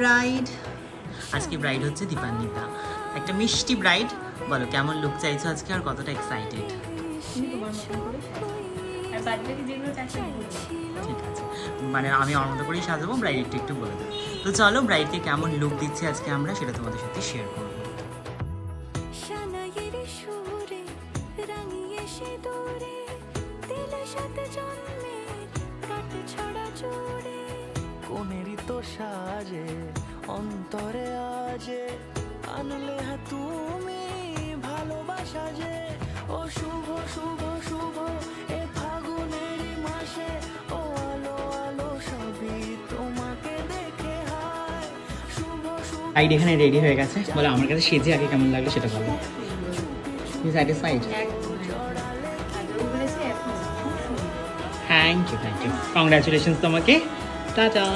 Bride, আজকে bride হচ্ছে দীপান্বিতা, একটা মিষ্টি ব্রাইড। বলো কেমন লুক চাইছো আজকে আর কতটা এক্সাইটেড? ঠিক আছে, মানে আমি আমার মতো করেই সাজাবো, ব্রাইড একটু একটু বলে দেবো। তো চলো ব্রাইডকে কেমন লুক দিচ্ছে আজকে আমরা সেটা তোমাদের সাথে শেয়ার করবো। কোনেরই তো সাজে অন্তরে আজে আনলে হ্যাঁ তুমি ভালোবাসা যে ও শুভ শুভ শুভ এ ফাগুনেরই মাসে ও আলো আলো সবই তোমাকে দেখে হায় শুভ শুভ। ব্রাইড এখানে রেডি হয়ে গেছে, বলে আমার কাছে সেজে আগে কেমন লাগলো সেটা বলো। স্যাটিসফাইড? থ্যাংক ইউ, কংগ্রাচুলেশনস তোমাকে। টাটা।